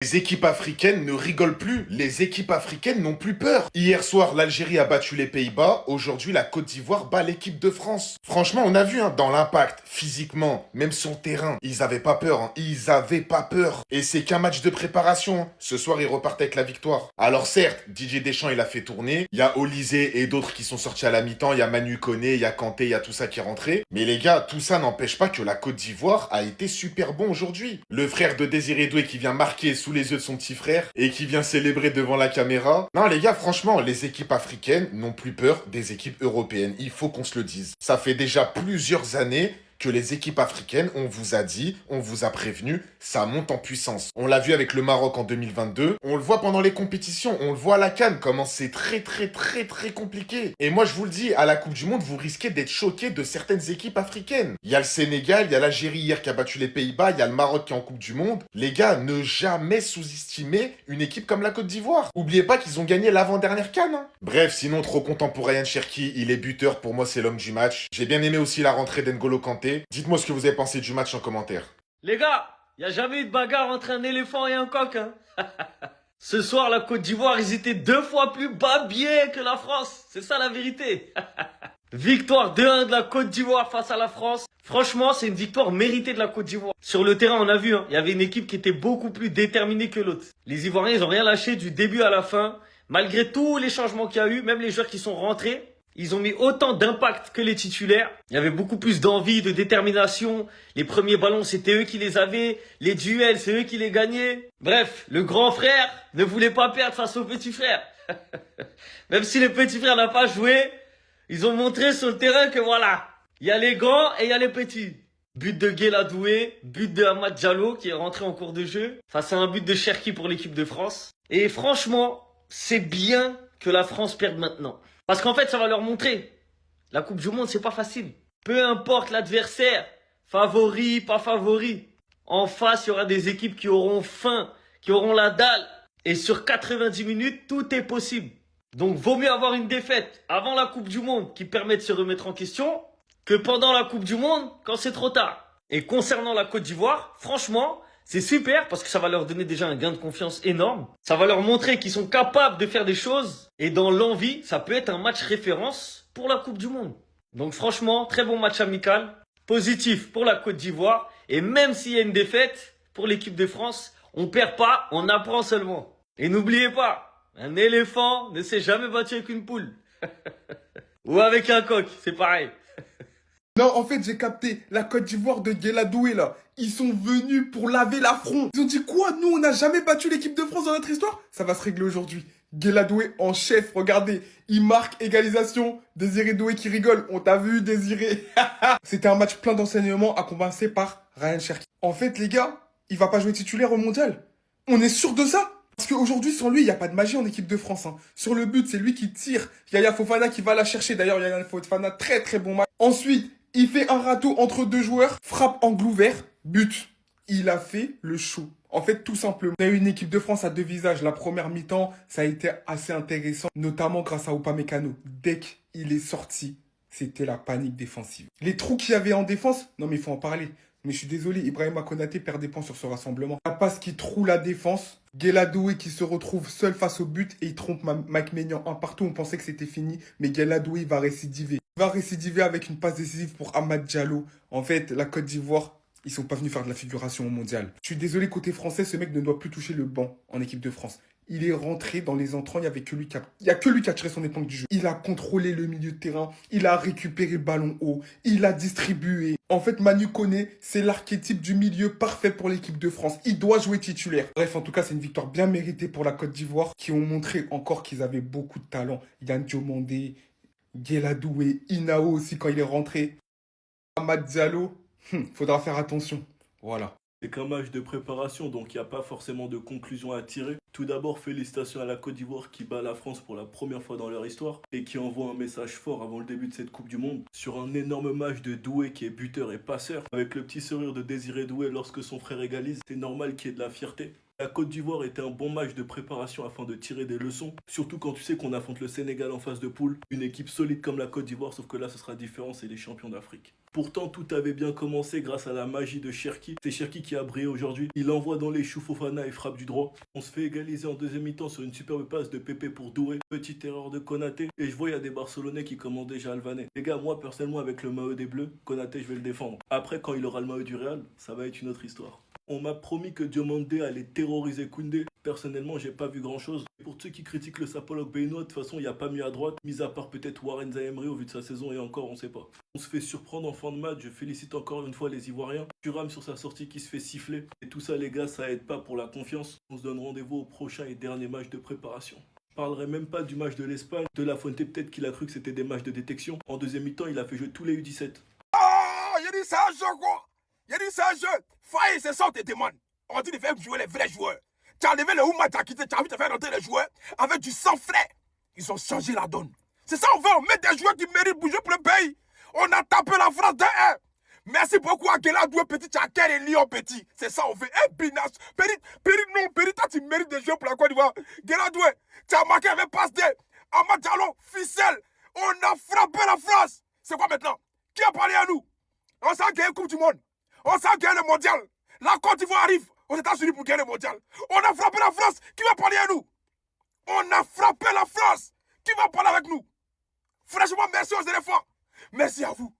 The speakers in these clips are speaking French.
Les équipes africaines ne rigolent plus. Les équipes africaines n'ont plus peur. Hier soir, l'Algérie a battu les Pays-Bas. Aujourd'hui, la Côte d'Ivoire bat l'équipe de France. Franchement, on a vu dans l'impact, physiquement, même sur le terrain, ils avaient pas peur. Ils avaient pas peur. Et c'est qu'un match de préparation. Ce soir, ils repartent avec la victoire. Alors certes, Didier Deschamps, il a fait tourner. Il y a Olysée et d'autres qui sont sortis à la mi-temps. Il y a Manu Koné, il y a Kanté, il y a tout ça qui est rentré. Mais les gars, tout ça n'empêche pas que la Côte d'Ivoire a été super bon aujourd'hui. Le frère de Désiré Doué qui vient marquer sous les yeux de son petit frère et qui vient célébrer devant la caméra. Non les gars, franchement, les équipes africaines n'ont plus peur des équipes européennes. Il faut qu'on se le dise. Ça fait déjà plusieurs années que les équipes africaines, on vous a dit, on vous a prévenu, ça monte en puissance. On l'a vu avec le Maroc en 2022, on le voit pendant les compétitions, on le voit à la CAN, comment c'est très compliqué. Et moi je vous le dis, à la Coupe du Monde, vous risquez d'être choqués de certaines équipes africaines. Il y a le Sénégal, il y a l'Algérie hier qui a battu les Pays-Bas, il y a le Maroc qui est en Coupe du Monde. Les gars, ne jamais sous-estimer une équipe comme la Côte d'Ivoire. Oubliez pas qu'ils ont gagné l'avant-dernière CAN. Bref, sinon trop content pour Ryan Cherki, il est buteur, pour moi c'est l'homme du match. J'ai bien aimé aussi la rentrée d'N'Golo Kanté. Dites-moi ce que vous avez pensé du match en commentaire. Les gars, il n'y a jamais eu de bagarre entre un éléphant et un coq. Hein. Ce soir, la Côte d'Ivoire, ils étaient 2 fois plus babiés que la France. C'est ça la vérité. Victoire 2-1 de la Côte d'Ivoire face à la France. Franchement, c'est une victoire méritée de la Côte d'Ivoire. Sur le terrain, on a vu, il y avait une équipe qui était beaucoup plus déterminée que l'autre. Les Ivoiriens, ils ont rien lâché du début à la fin. Malgré tous les changements qu'il y a eu, même les joueurs qui sont rentrés, ils ont mis autant d'impact que les titulaires. Il y avait beaucoup plus d'envie, de détermination. Les premiers ballons, c'était eux qui les avaient. Les duels, c'est eux qui les gagnaient. Bref, le grand frère ne voulait pas perdre face au petit frère. Même si le petit frère n'a pas joué, ils ont montré sur le terrain que voilà, il y a les grands et il y a les petits. But de Guela Doué, but de Amad Diallo qui est rentré en cours de jeu, face à un but de Cherki pour l'équipe de France. Et franchement, c'est bien que la France perde maintenant. Parce qu'en fait, ça va leur montrer. La Coupe du Monde, c'est pas facile. Peu importe l'adversaire, favori, pas favori. En face, il y aura des équipes qui auront faim, qui auront la dalle. Et sur 90 minutes, tout est possible. Donc, vaut mieux avoir une défaite avant la Coupe du Monde qui permet de se remettre en question que pendant la Coupe du Monde quand c'est trop tard. Et concernant la Côte d'Ivoire, franchement, c'est super parce que ça va leur donner déjà un gain de confiance énorme. Ça va leur montrer qu'ils sont capables de faire des choses. Et dans l'envie, ça peut être un match référence pour la Coupe du Monde. Donc franchement, très bon match amical. Positif pour la Côte d'Ivoire. Et même s'il y a une défaite pour l'équipe de France, on perd pas, on apprend seulement. Et n'oubliez pas, un éléphant ne s'est jamais battu avec une poule. Ou avec un coq, c'est pareil. Non, en fait, j'ai capté. La Côte d'Ivoire de Guela Doué, là. Ils sont venus pour laver l'affront. Ils ont dit quoi? Nous, on n'a jamais battu l'équipe de France dans notre histoire? Ça va se régler aujourd'hui. Guela Doué en chef, regardez. Il marque égalisation. Désiré Doué qui rigole. On t'a vu, Désiré. C'était un match plein d'enseignements à commencer par Ryan Cherki. En fait, les gars, il va pas jouer titulaire au mondial. On est sûr de ça? Parce qu'aujourd'hui, sans lui, il n'y a pas de magie en équipe de France. Hein. Sur le but, c'est lui qui tire. Yaya Fofana qui va la chercher. D'ailleurs, Yaya Fofana, très bon match. Ensuite, il fait un râteau entre 2 joueurs, frappe angle ouvert, but. Il a fait le show. En fait, tout simplement. On a eu une équipe de France à 2 visages. La première mi-temps, ça a été assez intéressant, notamment grâce à Upamecano. Dès qu'il est sorti, c'était la panique défensive. Les trous qu'il y avait en défense, non mais il faut en parler. Mais je suis désolé, Ibrahima Konaté perd des points sur ce rassemblement. La passe qui troue la défense. Guela Doué qui se retrouve seul face au but et il trompe Mike Maignan un partout. On pensait que c'était fini, mais Guela Doué va récidiver. Il va récidiver avec une passe décisive pour Amad Diallo. En fait, la Côte d'Ivoire, ils sont pas venus faire de la figuration au mondial. Je suis désolé, côté français, ce mec ne doit plus toucher le banc en équipe de France. Il est rentré dans les entrants, il n'y a que lui qui a tiré son épingle du jeu. Il a contrôlé le milieu de terrain, il a récupéré le ballon haut, il a distribué. En fait, Manu Koné, c'est l'archétype du milieu parfait pour l'équipe de France. Il doit jouer titulaire. Bref, en tout cas, c'est une victoire bien méritée pour la Côte d'Ivoire, qui ont montré encore qu'ils avaient beaucoup de talent. Yann Diomandé, Guela Doué, Inao aussi quand il est rentré. Amad Diallo, faudra faire attention. Voilà. C'est qu'un match de préparation, donc il n'y a pas forcément de conclusion à tirer. Tout d'abord, félicitations à la Côte d'Ivoire qui bat la France pour la première fois dans leur histoire et qui envoie un message fort avant le début de cette Coupe du Monde sur un énorme match de Doué qui est buteur et passeur. Avec le petit sourire de Désiré Doué lorsque son frère égalise, c'est normal qu'il y ait de la fierté. La Côte d'Ivoire était un bon match de préparation afin de tirer des leçons, surtout quand tu sais qu'on affronte le Sénégal en phase de poule, une équipe solide comme la Côte d'Ivoire, sauf que là ce sera différent, c'est les champions d'Afrique. Pourtant, tout avait bien commencé grâce à la magie de Cherki. C'est Cherki qui a brillé aujourd'hui. Il envoie dans les choux Fofana et frappe du droit. On se fait égaliser en deuxième mi-temps sur une superbe passe de Pépé pour Doué. Petite erreur de Konaté. Et je vois, il y a des Barcelonais qui commencent déjà à le vanner. Les gars, moi personnellement, avec le maillot des Bleus, Konaté, je vais le défendre. Après, quand il aura le maillot du Real, ça va être une autre histoire. On m'a promis que Diomandé allait terroriser Koundé. Personnellement, j'ai pas vu grand chose. Pour ceux qui critiquent le sapologue béninois, de toute façon, il n'y a pas mieux à droite, mis à part peut-être Warren Zaïemri au vu de sa saison et encore, on sait pas. On se fait surprendre en fin de match, je félicite encore une fois les Ivoiriens. Thuram sur sa sortie qui se fait siffler. Et tout ça, les gars, ça aide pas pour la confiance. On se donne rendez-vous au prochain et dernier match de préparation. Je parlerai même pas du match de l'Espagne. De La Fuente, peut-être qu'il a cru que c'était des matchs de détection. En deuxième mi-temps, il a fait jouer tous les U17. Ah, il dit c'est un jeu quoi. Il dit c'est un jeu. Faille, c'est ça on te demande. On dit de faire jouer les vrais joueurs. Tu as enlevé le Ouma, tu as quitté, tu as envie de faire rentrer les joueurs avec du sang-frais. Ils ont changé la donne. C'est ça on veut, on met des joueurs qui méritent de bouger pour le pays. On a tapé la France de 1. Merci beaucoup à Guéla Doué Petit, Tchaker et Lyon Petit. C'est ça on veut. Et Binas, Périt, toi tu mérites de jouer pour la Côte d'Ivoire. Guéla Doué, tu as marqué avec passe D. Amad Diallo, ficelle. On a frappé la France. C'est quoi maintenant? Qui a parlé à nous? On s'est gagné la Coupe du Monde. On s'est gagné le mondial. La Côte d'Ivoire arrive aux États-Unis pour gagner le mondial. On a frappé la France. Qui va parler à nous? On a frappé la France. Qui va parler avec nous? Franchement, merci aux éléphants. Merci à vous.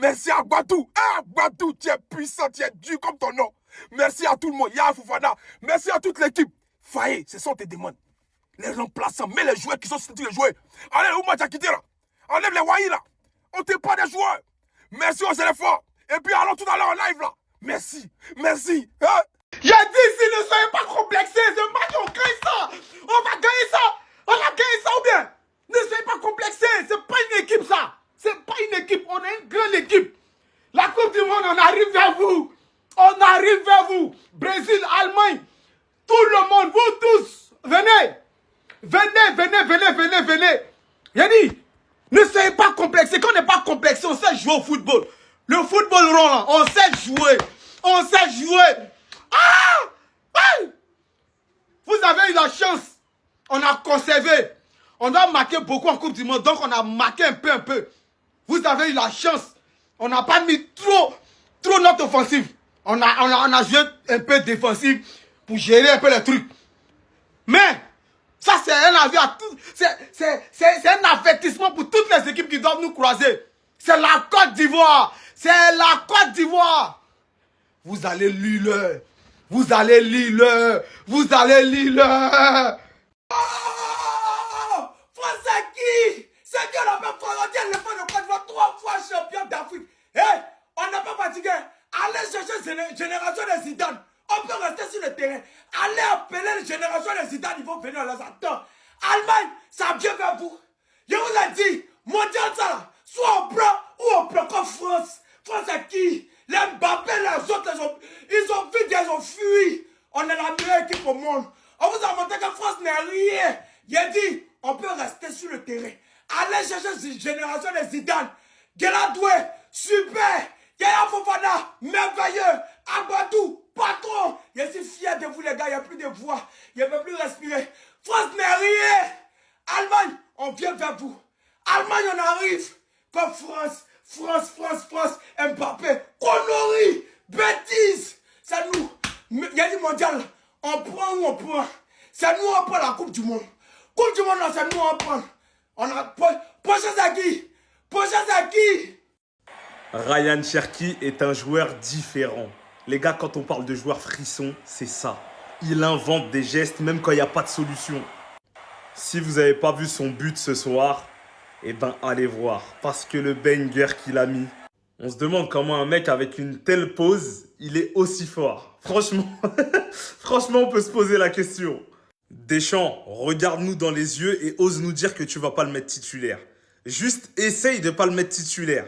Merci à Gbadou. Ah, Gbadou, tu es puissant, tu es dur comme ton nom. Merci à tout le monde. Ya Fofana. Merci à toute l'équipe. Faye, c'est ça on te demande. Les remplaçants, mets les joueurs qui sont sortis les joueurs. Allez, où m'a quitté là? Enlève les Wahi là. On te pas des joueurs. Merci aux éléphants. Et puis allons tout à l'heure en live là. Merci. Merci. Hein? J'ai dit, si ne soyez pas complexés, ce match, on gagne ça. On va gagner ça. On va gagner ça ou bien? Ne soyez pas complexés. C'est pas une équipe ça. C'est pas une équipe. On est une grande équipe. La Coupe du Monde, on arrive vers vous. On arrive vers vous. Brésil, Allemagne, tout le monde, vous tous, venez. Venez. J'ai dit, ne soyez pas complexés. Quand on n'est pas complexé, on sait jouer au football. Le football rond là, on sait jouer. On sait jouer. Ah! Hey! Vous avez eu la chance. On a conservé. On doit marquer beaucoup en Coupe du Monde. Donc on a marqué un peu. Vous avez eu la chance. On n'a pas mis trop notre offensive. On a joué un peu défensif pour gérer un peu les trucs. Mais ça c'est un avis à tout. C'est un avertissement pour toutes les équipes qui doivent nous croiser. C'est la Côte d'Ivoire. C'est la Côte d'Ivoire. Vous allez lire. Vous allez lire. Oh, Français qui? C'est que la même Florentien, le fait de Côte d'Ivoire 3 fois champion d'Afrique. Hey, on n'a pas fatigué. Allez chercher Génération des Zidane. On peut rester sur le terrain. Allez appeler les Génération des Zidane. Ils vont venir à attends. Allemagne, ça a bien fait vous. Je vous ai dit, mondial ça là. Soit on prend ou on prend comme France. France à qui? Les Mbappé, les autres, ils ont vite, ils ont fui. On est la meilleure équipe au monde. On vous a montré que France n'est rien. J'ai dit, on peut rester sur le terrain. Allez chercher cette génération des Zidane. Guéla Doué, super. Yaya Fofana, merveilleux. Agbadou, patron. Je suis fier de vous les gars, il n'y a plus de voix. Je ne peux plus respirer. France n'est rien. Allemagne, on vient vers vous. Allemagne, on arrive. Comme France. Mbappé, connerie, bêtise. C'est nous. Il y a du mondial. On prend ou on prend. C'est nous, on prend la Coupe du Monde. Coupe du Monde, c'est nous, on prend. On a. Prochain Zaki. Ryan Cherki est un joueur différent. Les gars, quand on parle de joueur frisson, c'est ça. Il invente des gestes même quand il n'y a pas de solution. Si vous n'avez pas vu son but ce soir, eh ben allez voir. Parce que le banger qu'il a mis, on se demande comment un mec avec une telle pose, il est aussi fort. Franchement, on peut se poser la question. Deschamps, regarde-nous dans les yeux et ose nous dire que tu vas pas le mettre titulaire. Juste essaye de pas le mettre titulaire.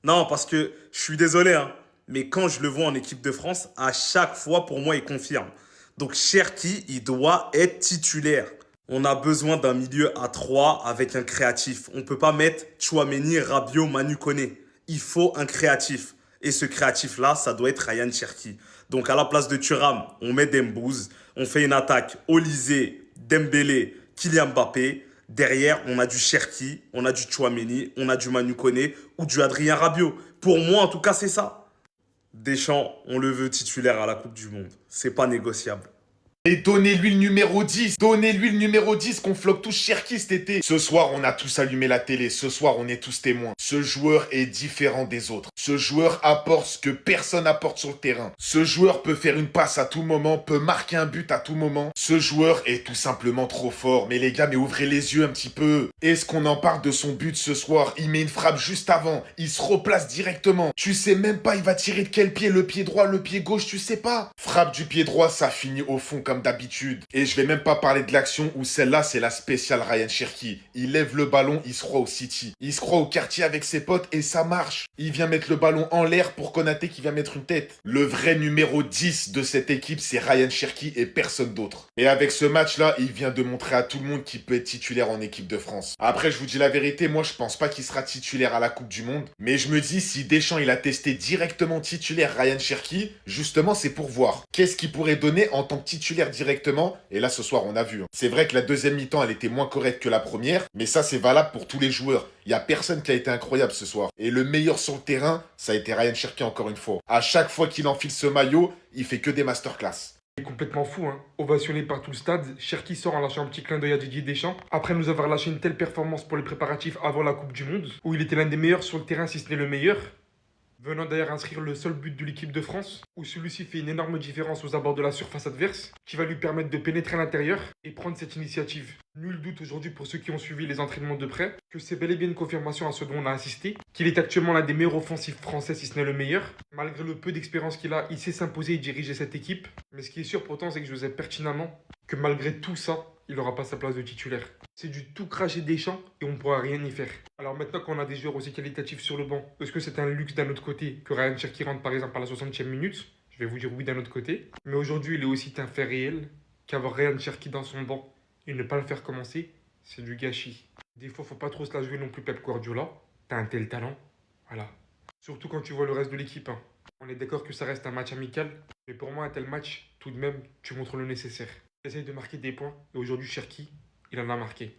Non, parce que je suis désolé, hein, mais quand je le vois en équipe de France, à chaque fois, pour moi, il confirme. Donc Cherki, il doit être titulaire. On a besoin d'un milieu à 3 avec un créatif. On ne peut pas mettre Tchouaméni, Rabiot, Manu Koné. Il faut un créatif. Et ce créatif-là, ça doit être Ryan Cherki. Donc à la place de Thuram, on met Dembouz. On fait une attaque, Olysée, Dembélé, Kylian Mbappé. Derrière, on a du Cherki, on a du Tchouaméni, on a du Manu Koné ou du Adrien Rabiot. Pour moi, en tout cas, c'est ça. Deschamps, on le veut titulaire à la Coupe du Monde. C'est pas négociable. Et donnez-lui le numéro 10, donnez-lui le numéro 10 qu'on floque tous Cherki cet été. Ce soir, on a tous allumé la télé, ce soir, on est tous témoins. Ce joueur est différent des autres. Ce joueur apporte ce que personne apporte sur le terrain. Ce joueur peut faire une passe à tout moment, peut marquer un but à tout moment. Ce joueur est tout simplement trop fort. Mais les gars, mais ouvrez les yeux un petit peu. Est-ce qu'on en parle de son but ce soir? Il met une frappe juste avant, il se replace directement. Tu sais même pas, il va tirer de quel pied, le pied droit, le pied gauche, tu sais pas. Frappe du pied droit, ça finit au fond comme d'habitude. Et je vais même pas parler de l'action où celle-là, c'est la spéciale Ryan Cherki. Il lève le ballon, il se croit au City. Il se croit au quartier avec ses potes et ça marche. Il vient mettre le ballon en l'air pour Konaté qui vient mettre une tête. Le vrai numéro 10 de cette équipe, c'est Ryan Cherki et personne d'autre. Et avec ce match-là, il vient de montrer à tout le monde qu'il peut être titulaire en équipe de France. Après, je vous dis la vérité, moi, je pense pas qu'il sera titulaire à la Coupe du Monde. Mais je me dis, si Deschamps, il a testé directement titulaire Ryan Cherki, justement, c'est pour voir. Qu'est-ce qu'il pourrait donner en tant que titulaire directement? Et là, ce soir, on a vu. C'est vrai que la deuxième mi-temps, elle était moins correcte que la première, mais ça, c'est valable pour tous les joueurs. Il n'y a personne qui a été incroyable ce soir. Et le meilleur sur le terrain, ça a été Ryan Cherki encore une fois. À chaque fois qu'il enfile ce maillot, il fait que des masterclass. C'est complètement fou, hein. Ovationné par tout le stade, Cherki sort en lâchant un petit clin d'œil à Didier Deschamps. Après nous avoir lâché une telle performance pour les préparatifs avant la Coupe du Monde, où il était l'un des meilleurs sur le terrain, si ce n'est le meilleur. Venant d'ailleurs inscrire le seul but de l'équipe de France, où celui-ci fait une énorme différence aux abords de la surface adverse, qui va lui permettre de pénétrer à l'intérieur et prendre cette initiative. Nul doute aujourd'hui pour ceux qui ont suivi les entraînements de près, que c'est bel et bien une confirmation à ce dont on a assisté, qu'il est actuellement l'un des meilleurs offensifs français, si ce n'est le meilleur. Malgré le peu d'expérience qu'il a, il sait s'imposer et diriger cette équipe. Mais ce qui est sûr pourtant, c'est que je sais pertinemment que malgré tout ça, il n'aura pas sa place de titulaire. C'est du tout cracher des champs et on ne pourra rien y faire. Alors maintenant qu'on a des joueurs aussi qualitatifs sur le banc, est-ce que c'est un luxe d'un autre côté que Ryan Cherki rentre par exemple à la 60e minute? Je vais vous dire oui d'un autre côté. Mais aujourd'hui, il est aussi un fait réel qu'avoir Ryan Cherki dans son banc et ne pas le faire commencer, c'est du gâchis. Des fois, faut pas trop se la jouer non plus Pep Guardiola. T'as un tel talent, voilà. Surtout quand tu vois le reste de l'équipe. Hein. On est d'accord que ça reste un match amical, mais pour moi, un tel match, tout de même, tu montres le nécessaire. Essaye de marquer des points, et aujourd'hui, Cherki, il en a marqué.